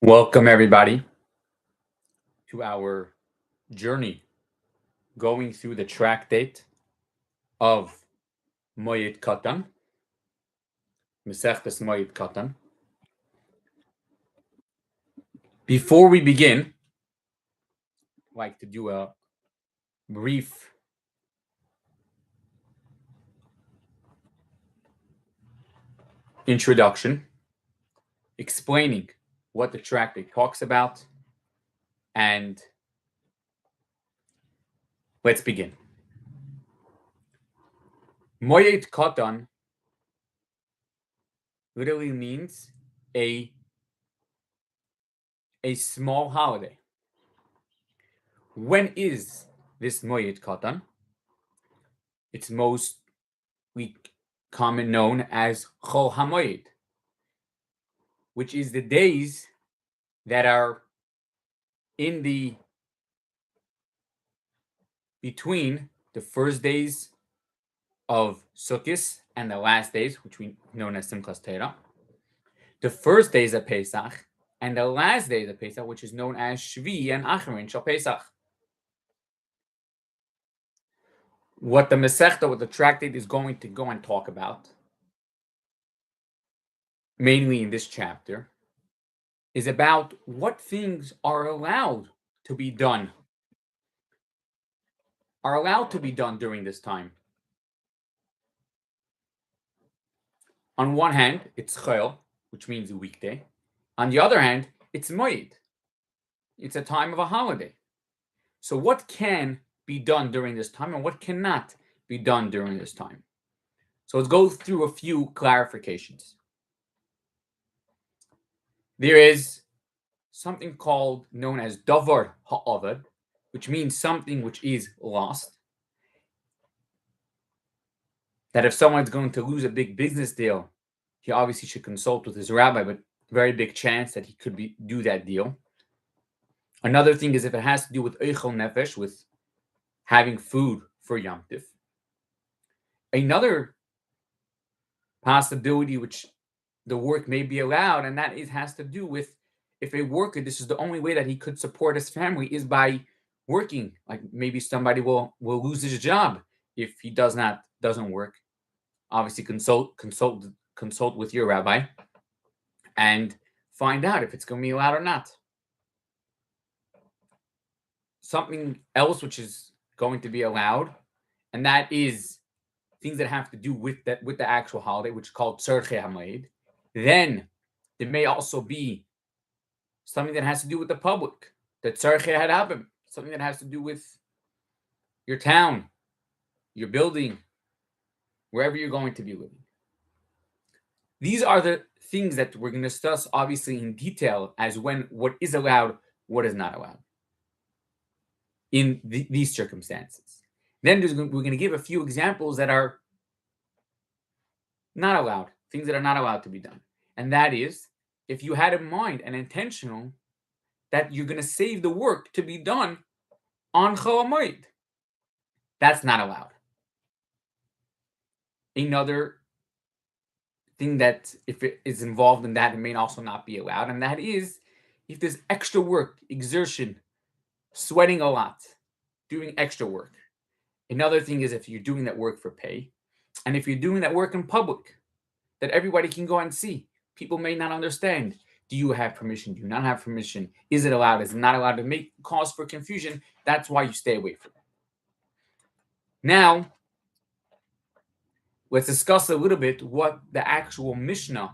Welcome, everybody, to our journey going through the Tractate of Moed Katan, Mesechtes Moed Katan. Before we begin, I'd like to do a brief introduction explaining what the Tractate talks about, and let's begin. Moed Katan literally means a small holiday. When is this Moed Katan? It's mostly common known as Chol HaMoed, which is the days that are in the between the first days of Sukkot and the last days, which we know as Simchas Torah, the first days of Pesach, and the last days of Pesach, which is known as Shvi and Acharon Shel Pesach. What the Masechta, what the Tractate is going to go and talk about, mainly in this chapter, is about what things are allowed to be done during this time. On one hand, it's Chol, which means a weekday. On the other hand, it's Moed. It's a time of a holiday. So what can be done during this time and what cannot be done during this time? So let's go through a few clarifications. There is something known as Davar Ha'avad, which means something which is lost. That if someone's going to lose a big business deal, he obviously should consult with his rabbi, but very big chance that he could do that deal. Another thing is if it has to do with Eichel Nefesh, with having food for Yom Tif. Another possibility which the work may be allowed, and that has to do with if a worker, this is the only way that he could support his family, is by working. Like maybe somebody will lose his job if he doesn't work. Obviously, consult with your rabbi and find out if it's going to be allowed or not. Something else which is going to be allowed, and that is things that have to do with the actual holiday, which is called Tzarchei HaMoed. Then there may also be something that has to do with the public, the Tzarchei HaRabim, something that has to do with your town, your building, wherever you're going to be living. These are the things that we're going to discuss, obviously, in detail as what is allowed, what is not allowed in these circumstances. Then we're going to give a few examples that are not allowed, things that are not allowed to be done. And that is, if you had in mind and intentional that you're going to save the work to be done on Chol HaMoed, that's not allowed. Another thing that if it is involved in that, it may also not be allowed, and that is if there's extra work, exertion, sweating a lot, doing extra work. Another thing is if you're doing that work for pay, and if you're doing that work in public, that everybody can go and see. People may not understand. Do you have permission? Do you not have permission? Is it allowed? Is it not allowed? To make cause for confusion. That's why you stay away from it. Now, let's discuss a little bit what the actual Mishnah,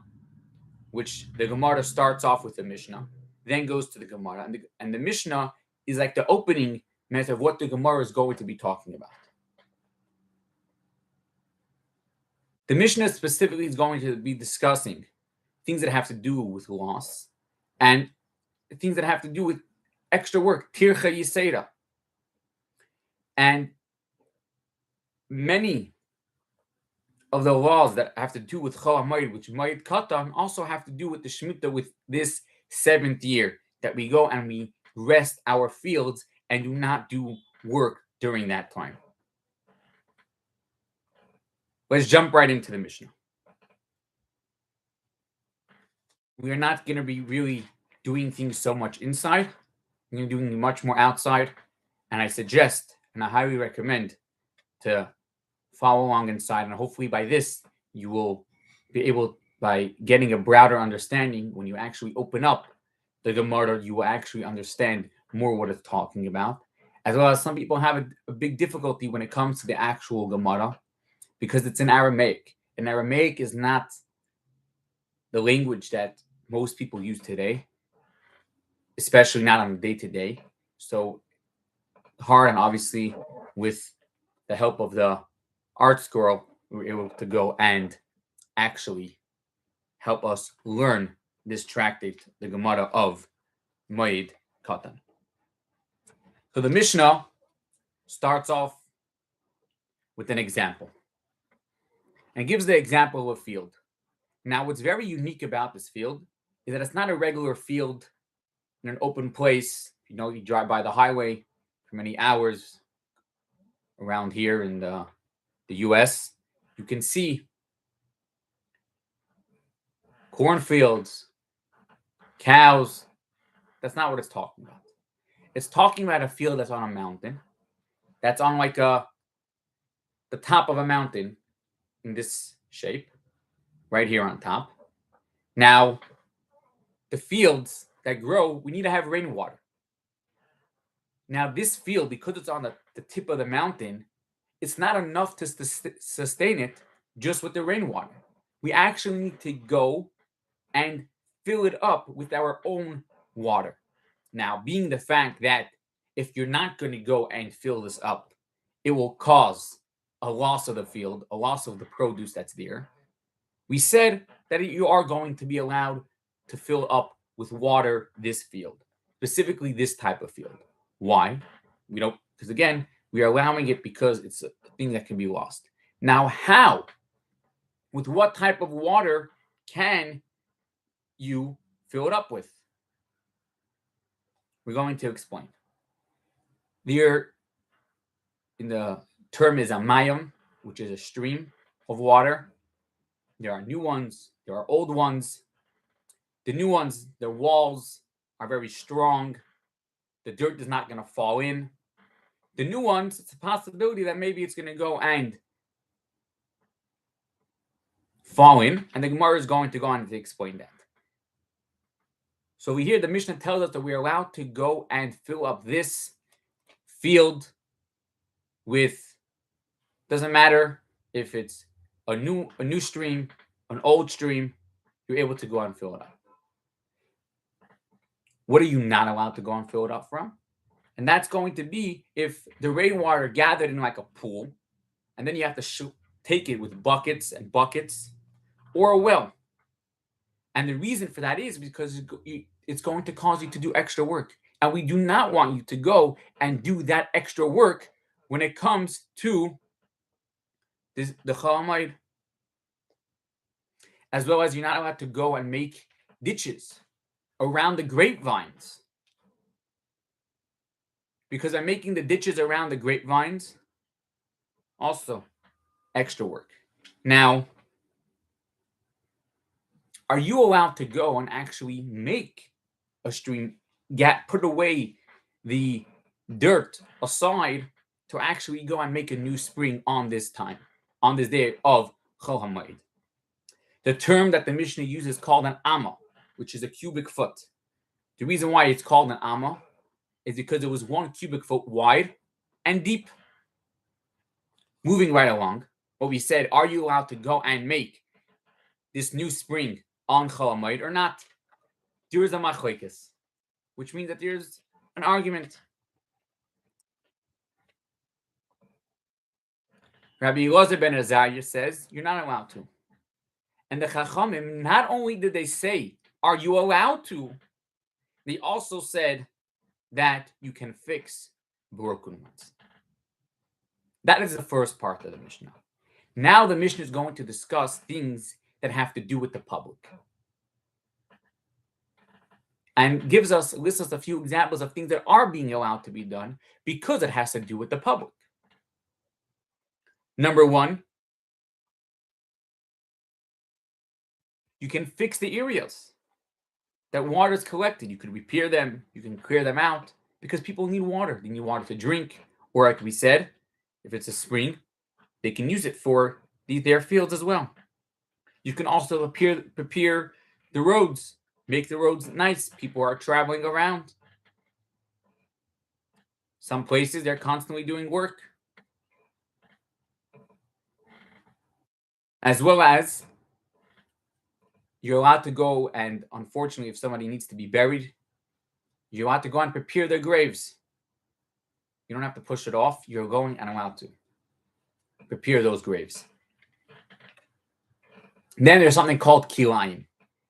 which the Gemara starts off with the Mishnah, then goes to the Gemara. And the Mishnah is like the opening method of what the Gemara is going to be talking about. The Mishnah specifically is going to be discussing things that have to do with loss and things that have to do with extra work, tircha yisera. And many of the laws that have to do with Chol HaMoed, which Moed Katan, also have to do with the Shemitah, with this 7th year that we go and we rest our fields and do not do work during that time. Let's jump right into the Mishnah. We are not going to be really doing things so much inside. You're doing much more outside. And I suggest and I highly recommend to follow along inside. And hopefully by this, you will be able, by getting a broader understanding, when you actually open up the Gemara, you will actually understand more what it's talking about. As well as some people have a big difficulty when it comes to the actual Gemara because it's in Aramaic. And Aramaic is not the language that most people use today, especially not on the day-to-day. So hard, and obviously with the help of the art scroll, we were able to go and actually help us learn this tractate, the Gemara of Moed Katan. So the Mishnah starts off with an example and gives the example of a field. Now, what's very unique about this field is that it's not a regular field in an open place. You drive by the highway for many hours around here in the US, you can see cornfields, cows. That's not what it's talking about. It's talking about a field that's on a mountain, that's on like the top of a mountain in this shape, right here on top. Now, the fields that grow, we need to have rainwater. Now, this field, because it's on the tip of the mountain, it's not enough to sustain it just with the rainwater. We actually need to go and fill it up with our own water. Now, being the fact that if you're not going to go and fill this up, it will cause a loss of the field, a loss of the produce that's there. We said that you are going to be allowed to fill up with water this field, specifically this type of field. Why? Because again, we are allowing it because it's a thing that can be lost. Now, how? With what type of water can you fill it up with? We're going to explain. There, in the term is a mayim, which is a stream of water. There are new ones, there are old ones. The new ones, their walls are very strong. The dirt is not going to fall in. The new ones, it's a possibility that maybe it's going to go and fall in, and the Gemara is going to go on to explain that. So we hear the Mishnah tells us that we're allowed to go and fill up this field with, doesn't matter if it's a new stream, an old stream, you're able to go and fill it up. What are you not allowed to go and fill it up from? And that's going to be if the rainwater gathered in like a pool, and then you have to take it with buckets and buckets, or a well. And the reason for that is because it's going to cause you to do extra work. And we do not want you to go and do that extra work when it comes to the Chol Hamoed. As well as you're not allowed to go and make ditches around the grapevines. Because I'm making the ditches around the grapevines, also extra work. Now, are you allowed to go and actually make a stream, put away the dirt aside to actually go and make a new spring on this day of Chol Hamoed? The term that the Mishnah uses is called an amma, which is a cubic foot. The reason why it's called an amma is because it was 1 cubic foot wide and deep. Moving right along, what we said, are you allowed to go and make this new spring on Chol Hamoed or not? There is a machlekes, which means that there's an argument. Rabbi Elazar ben Azariah says you're not allowed to. And the Chachamim, not only did they say, are you allowed to, they also said that you can fix broken ones. That is the first part of the Mishnah. Now the Mishnah is going to discuss things that have to do with the public. And lists us a few examples of things that are being allowed to be done because it has to do with the public. Number one, you can fix the areas. that water is collected. You could repair them, you can clear them out, because people need water. They need water to drink, or like we said, if it's a spring, they can use it for their fields as well. You can also prepare the roads, make the roads nice. People are traveling around. Some places they're constantly doing work. As well as you're allowed to go, and unfortunately, if somebody needs to be buried, you're allowed to go and prepare their graves. You don't have to push it off. You're going and allowed to prepare those graves. Then there's something called kilayim.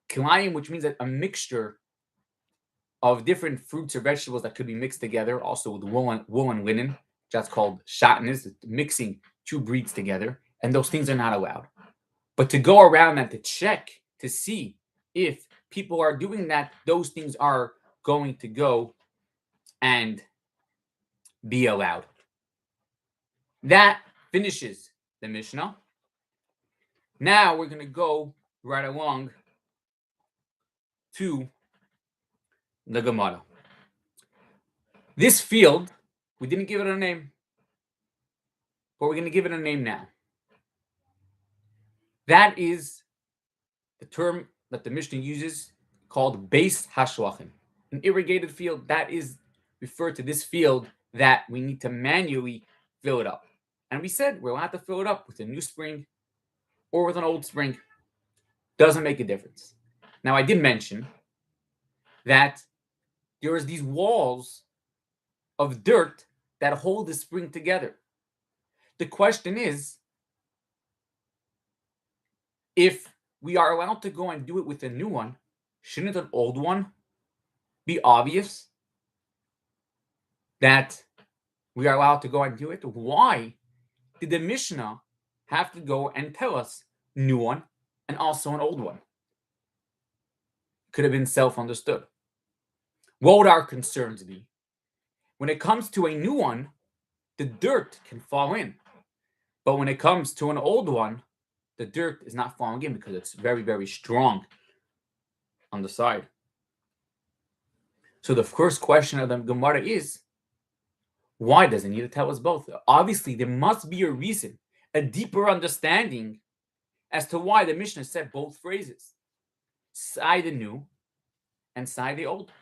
Kilayim, which means that a mixture of different fruits or vegetables that could be mixed together, also with wool and linen. That's called shatnez, mixing two breeds together. And those things are not allowed. But to go around and to check to see if people are doing that, those things are going to go and be allowed. That finishes the Mishnah. Now we're going to go right along to the Gemara. This field, we didn't give it a name, but we're going to give it a name now. That is the term that the Mishnah uses called Beis Hashwachim. An irrigated field, that is referred to this field that we need to manually fill it up. And we said we're allowed to fill it up with a new spring or with an old spring. Doesn't make a difference. Now, I did mention that there is these walls of dirt that hold the spring together. The question is, if we are allowed to go and do it with a new one, shouldn't an old one be obvious that we are allowed to go and do it? Why did the Mishnah have to go and tell us new one and also an old one? Could have been self-understood. What would our concerns be? When it comes to a new one, the dirt can fall in. But when it comes to an old one, the dirt is not falling in because it's very, very strong on the side. So the first question of the Gemara is, why does it need to tell us both? Obviously, there must be a reason, a deeper understanding as to why the Mishnah said both phrases. Sai the new and Sai the old.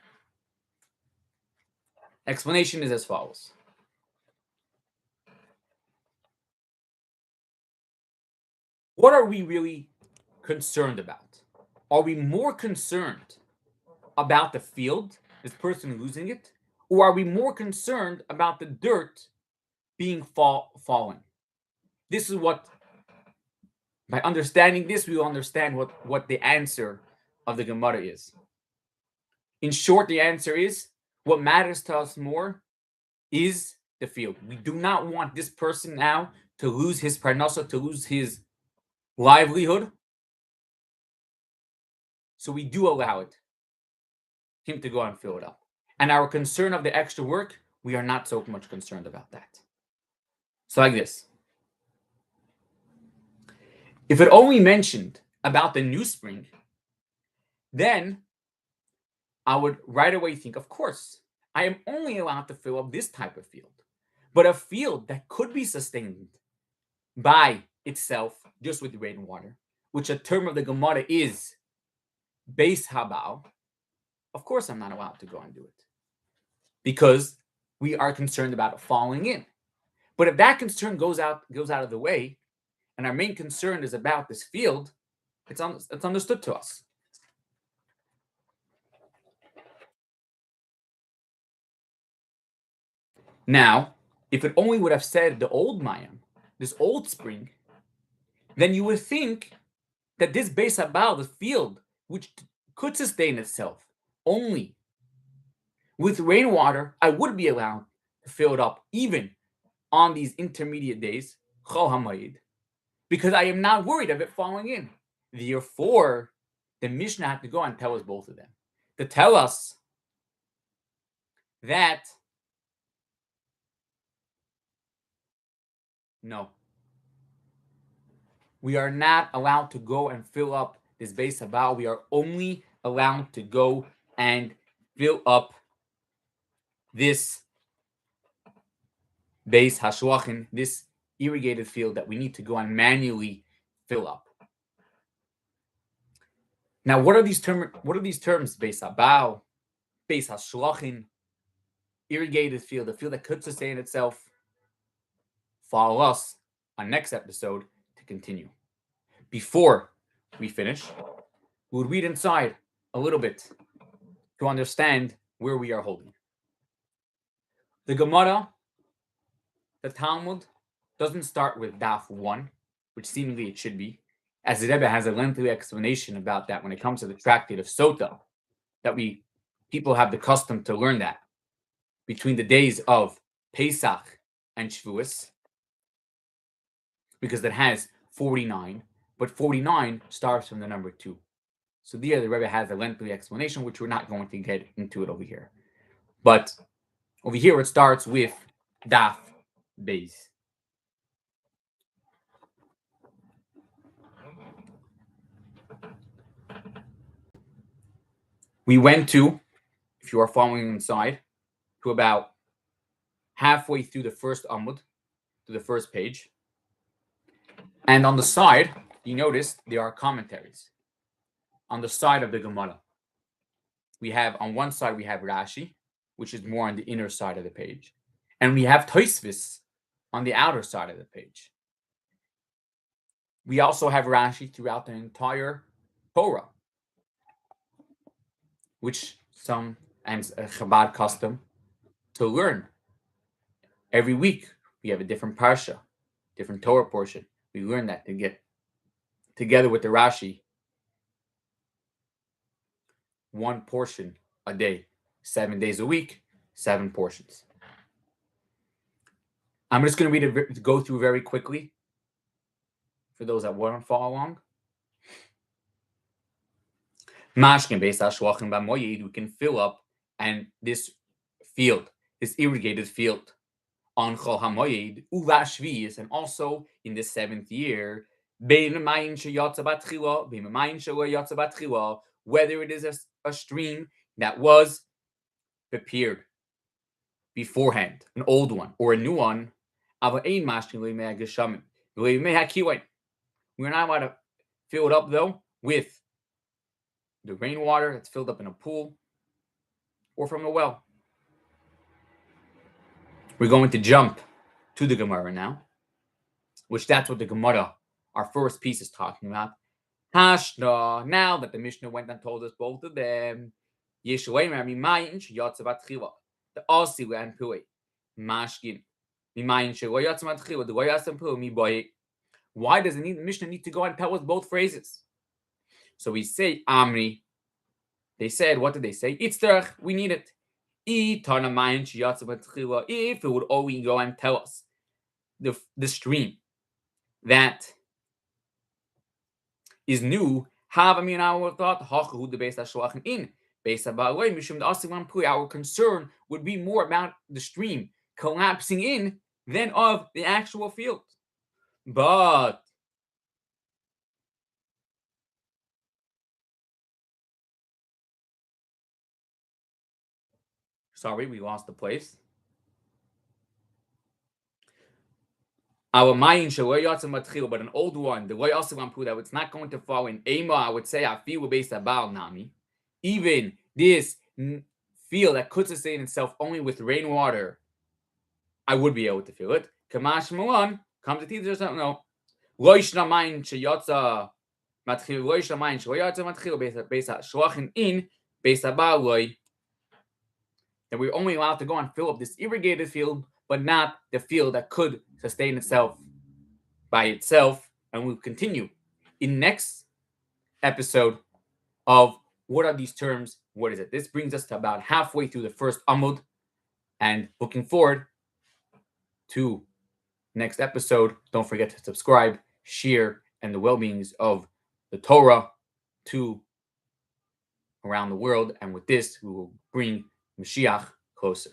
Explanation is as follows. What are we really concerned about? Are we more concerned about the field, this person losing it, or are we more concerned about the dirt being fallen? This is what, by understanding this, we will understand what the answer of the Gemara is. In short, the answer is, what matters to us more is the field. We do not want this person now to lose his parnasa, to lose his livelihood. So we do allow him to go and fill it up. And our concern of the extra work, we are not so much concerned about that. So like this. If it only mentioned about the new spring, then I would right away think, of course, I am only allowed to fill up this type of field. But a field that could be sustained by itself, just with rainwater, which a term of the Gemara is Beis Habal, of course I'm not allowed to go and do it. Because we are concerned about it falling in. But if that concern goes out of the way, and our main concern is about this field, it's understood to us. Now, if it only would have said the old Mayam, this old spring, then you would think that this Beis Habal, the field, which could sustain itself only with rainwater, I would be allowed to fill it up even on these intermediate days, Chol HaMoed, because I am not worried of it falling in. Therefore, the Mishnah had to go and tell us both of them. To tell us that, no, we are not allowed to go and fill up this Beis Habal. We are only allowed to go and fill up this base hashwachin, this irrigated field that we need to go and manually fill up. Now, what are these terms? Base habao, base hashwachin, irrigated field, a field that could sustain itself. Follow us on next episode to continue. Before we finish, we'll read inside a little bit to understand where we are holding. The Gemara, the Talmud, doesn't start with Daf 1, which seemingly it should be, as the Rebbe has a lengthy explanation about that when it comes to the Tractate of Sota, that people have the custom to learn that between the days of Pesach and Shavuos, because it has 49, but 49 starts from the number 2. So there, the Rebbe has a lengthy explanation, which we're not going to get into it over here. But over here, it starts with Daf Beis. We went to, if you are following inside, to about halfway through the first Amud, to the first page. And on the side, you notice there are commentaries. On the side of the Gemara, on one side we have Rashi, which is more on the inner side of the page. And we have Tosfos on the outer side of the page. We also have Rashi throughout the entire Torah, which some and a Chabad custom to learn. Every week we have a different parsha, different Torah portion. We learn that to get together with the Rashi, one portion a day, 7 days a week, 7 portions. I'm just going to go through very quickly for those that want to follow along. Mashkin based hashwachin b'moed, we can fill up and this field, this irrigated field, on Chol HaMoed Uvashvius, and also in the 7th year, whether it is a stream that was prepared beforehand, an old one or a new one, we're not allowed to fill it up though with the rainwater that's filled up in a pool or from a well. We're going to jump to the Gemara now, which that's what the Gemara, our first piece, is talking about. Hashna, now that the Mishnah went and told us both of them, the Asi and Pui, Mashkin, why does the Mishnah need to go and tell us both phrases? So we say Amri. They said, what did they say? Itzterach, we need it. If it would only go and tell us the stream that is new, our concern would be more about the stream collapsing in than of the actual field. But sorry, we lost the place. Our mayin but an old one, the way also one that it's not going to fall in Ema, I would say I feel based about Nami. Even this field that could sustain itself only with rainwater, I would be able to feel it. Kamash Malan comes to teachers don't know. Loishna mayin sheyotza matchil loishna mayin sheyotza matchil based shlachin in based about loy. That we're only allowed to go and fill up this irrigated field, but not the field that could sustain itself by itself. And we'll continue in next episode of what are these terms, what is it? This brings us to about halfway through the first Amud, and looking forward to next episode. Don't forget to subscribe, share, and the well-beings of the Torah to around the world. And with this, we will bring Mashiach closer.